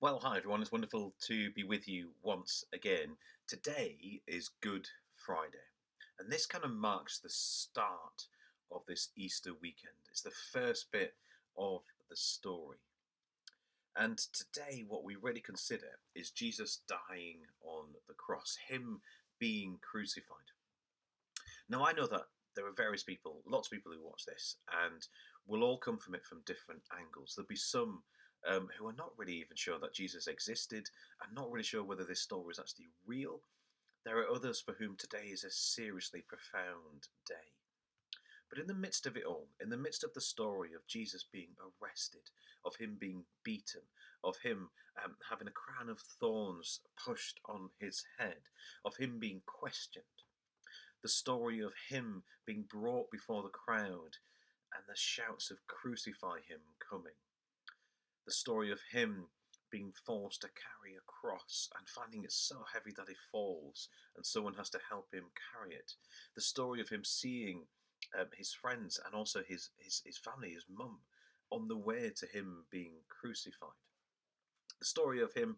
Well, hi everyone. It's wonderful to be with you once again. Today is Good Friday, and this kind of marks the start of this Easter weekend. It's the first bit of the story. And today, what we really consider is Jesus dying on the cross, Him being crucified. Now, I know that there are various people, lots of people who watch this, and will all come from it from different angles. There'll be some who are not really even sure that Jesus existed and not really sure whether this story is actually real. There are others for whom today is a seriously profound day. But in the midst of it all, in the midst of the story of Jesus being arrested, of him being beaten, of him having a crown of thorns pushed on his head, of him being questioned, the story of him being brought before the crowd and the shouts of crucify him coming, the story of him being forced to carry a cross and finding it so heavy that he falls and someone has to help him carry it, the story of him seeing his friends and also his family, his mum, on the way to him being crucified, the story of him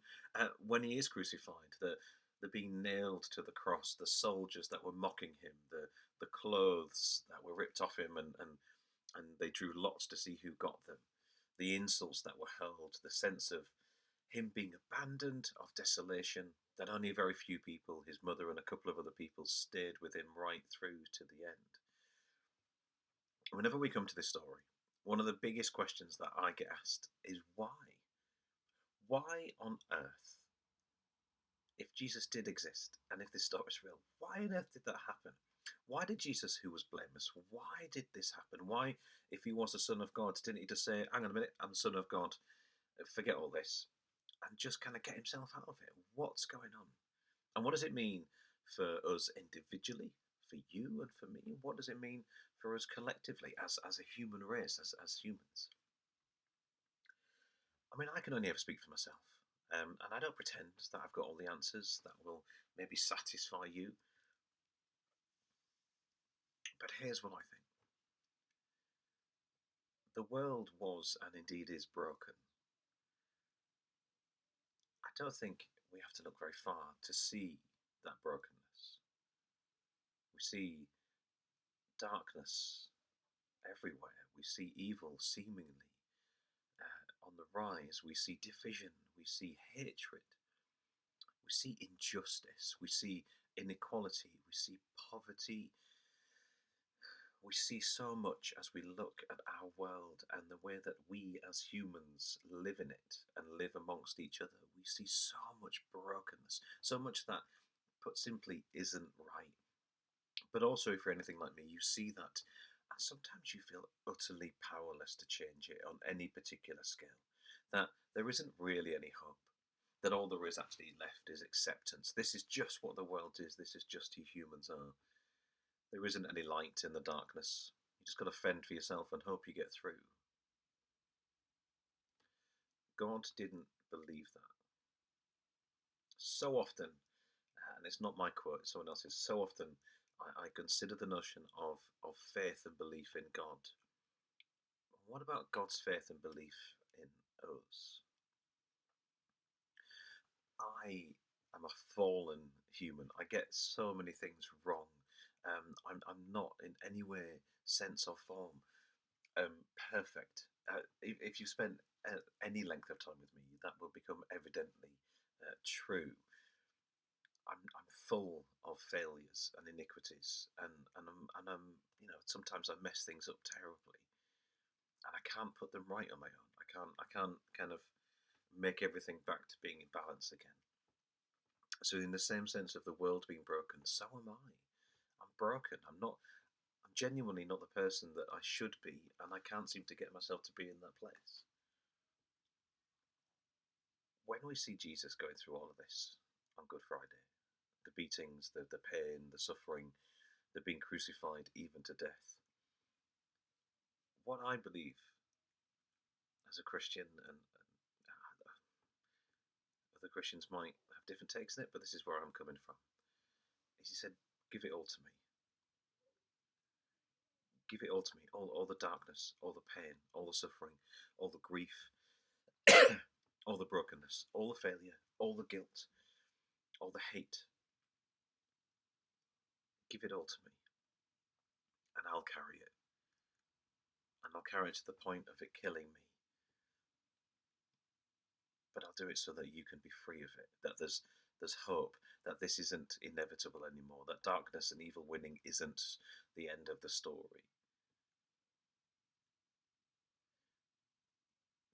when he is crucified, the being nailed to the cross, the soldiers that were mocking him, the clothes that were ripped off him, and they drew lots to see who got them, the insults that were hurled, the sense of him being abandoned, of desolation, that only a very few people, his mother and a couple of other people, stayed with him right through to the end. Whenever we come to this story, one of the biggest questions that I get asked is why? Why on earth, if Jesus did exist and if this story is real, why on earth did that happen? Why did Jesus, who was blameless, why did this happen? Why, if he was the Son of God, didn't he just say, hang on a minute, I'm the Son of God, forget all this, and just kind of get himself out of it? What's going on? And what does it mean for us individually, for you and for me? What does it mean for us collectively as a human race, as humans? I mean, I can only ever speak for myself. And I don't pretend that I've got all the answers that will maybe satisfy you. But here's what I think: the world was and indeed is broken. I don't think we have to look very far to see that brokenness. We see darkness everywhere. We see evil seemingly on the rise. We see division. We see hatred. We see injustice. We see inequality. We see poverty. We see so much as we look at our world and the way that we as humans live in it and live amongst each other. We see so much brokenness, so much that, put simply, isn't right. But also, if you're anything like me, you see that, and sometimes you feel utterly powerless to change it on any particular scale. That there isn't really any hope. That all there is actually left is acceptance. This is just what the world is. This is just who humans are. There isn't any light in the darkness. You just got to fend for yourself and hope you get through. God didn't believe that. So often, and it's not my quote, it's someone else's, so often I consider the notion of faith and belief in God. What about God's faith and belief in us? I am a fallen human. I get so many things wrong. I'm not in any way, sense, or form perfect. If you spend any length of time with me, that will become evidently true. I'm full of failures and iniquities, and I'm sometimes I mess things up terribly, and I can't put them right on my own. I can't kind of make everything back to being in balance again. So in the same sense of the world being broken, so am I. I'm broken. I'm genuinely not the person that I should be, and I can't seem to get myself to be in that place. When we see Jesus going through all of this on Good Friday, the beatings, the pain, the suffering, the being crucified even to death, what I believe as a Christian, and other Christians might have different takes on it, but this is where I'm coming from, is he said, give it all to me. Give it all to me, all the darkness, all the pain, all the suffering, all the grief, all the brokenness, all the failure, all the guilt, all the hate. Give it all to me, and I'll carry it. And I'll carry it to the point of it killing me. But I'll do it so that you can be free of it, that there's hope, that this isn't inevitable anymore, that darkness and evil winning isn't the end of the story.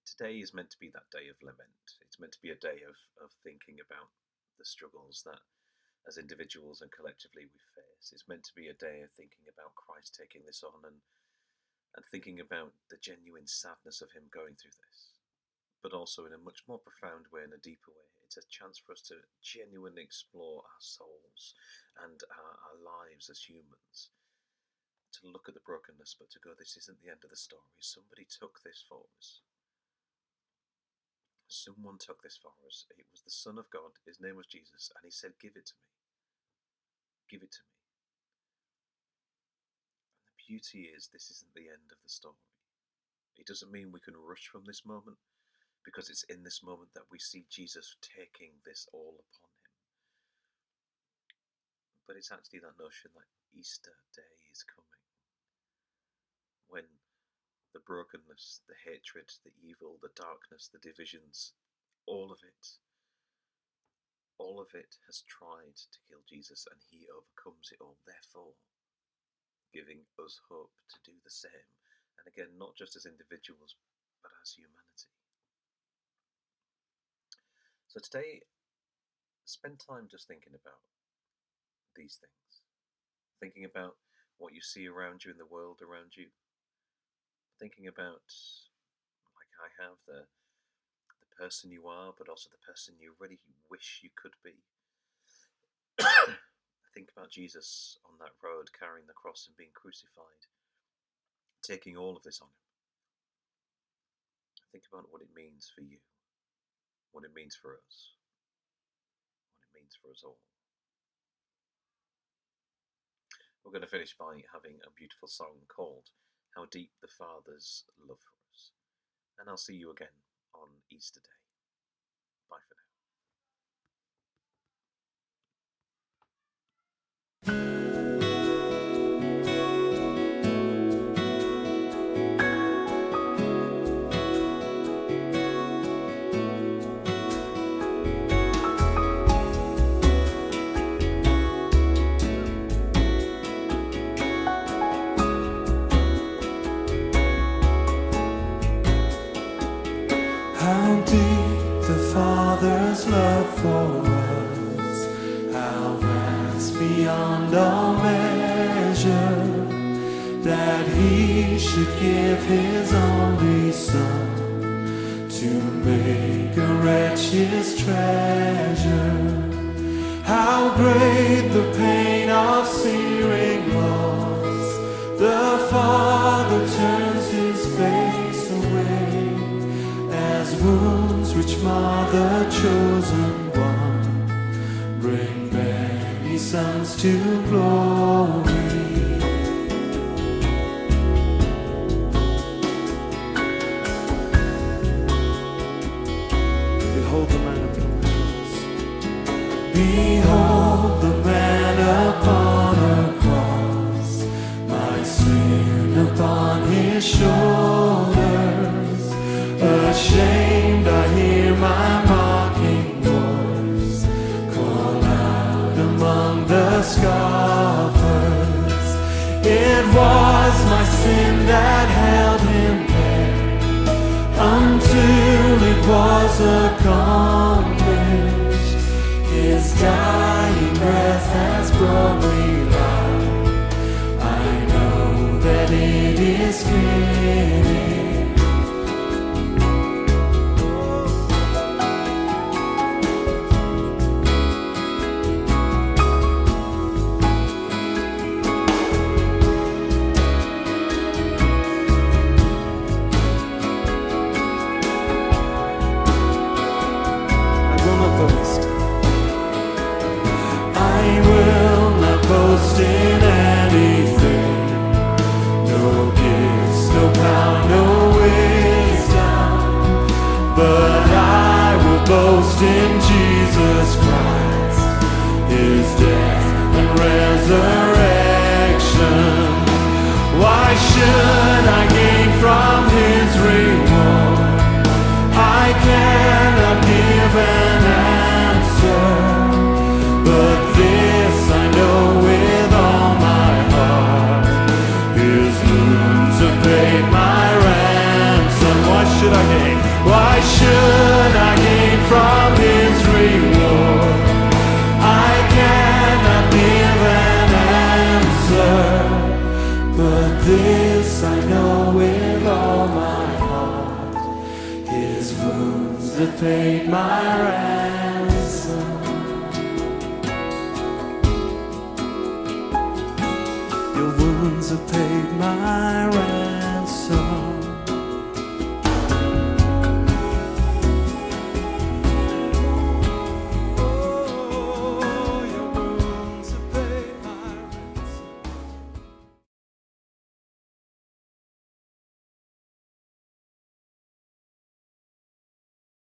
Today is meant to be that day of lament. It's meant to be a day of thinking about the struggles that as individuals and collectively we face. It's meant to be a day of thinking about Christ taking this on and thinking about the genuine sadness of him going through this, but also in a much more profound way and a deeper way. It's a chance for us to genuinely explore our souls and our lives as humans, to look at the brokenness, but to go, this isn't the end of the story. Somebody took this for us. Someone took this for us. It was the Son of God. His name was Jesus, and he said, give it to me. Give it to me. And the beauty is, this isn't the end of the story. It doesn't mean we can rush from this moment, because it's in this moment that we see Jesus taking this all upon him. But it's actually that notion that Easter Day is coming, when the brokenness, the hatred, the evil, the darkness, the divisions, all of it has tried to kill Jesus, and he overcomes it all, therefore giving us hope to do the same. And again, not just as individuals, but as humanity. So today, spend time just thinking about these things. Thinking about what you see around you in the world around you. Thinking about, like I have, the person you are, but also the person you really wish you could be. Think about Jesus on that road carrying the cross and being crucified, taking all of this on him. Think about what it means for you, what it means for us, what it means for us all. We're going to finish by having a beautiful song called How Deep the Father's Love for Us. And I'll see you again on Easter Day. Bye for now. How deep the Father's love for us, how vast beyond all measure, that he should give his only Son to make a wretch his treasure. How great the pain of searing loss, the Father turns his face away, as wounds which mar the chosen one bring many sons to glory. Behold the man upon the cross. Behold the man upon a cross, my sin upon his shoulders. Ashamed, I hear my mocking voice call out among the scoffers. It was my sin that held him there until it was accomplished. His dying breath has brought me life. I know that it is finished. Boast in anything, no gifts, no power, no this I know with all my heart, His wounds that paid my ransom. Your wounds have paid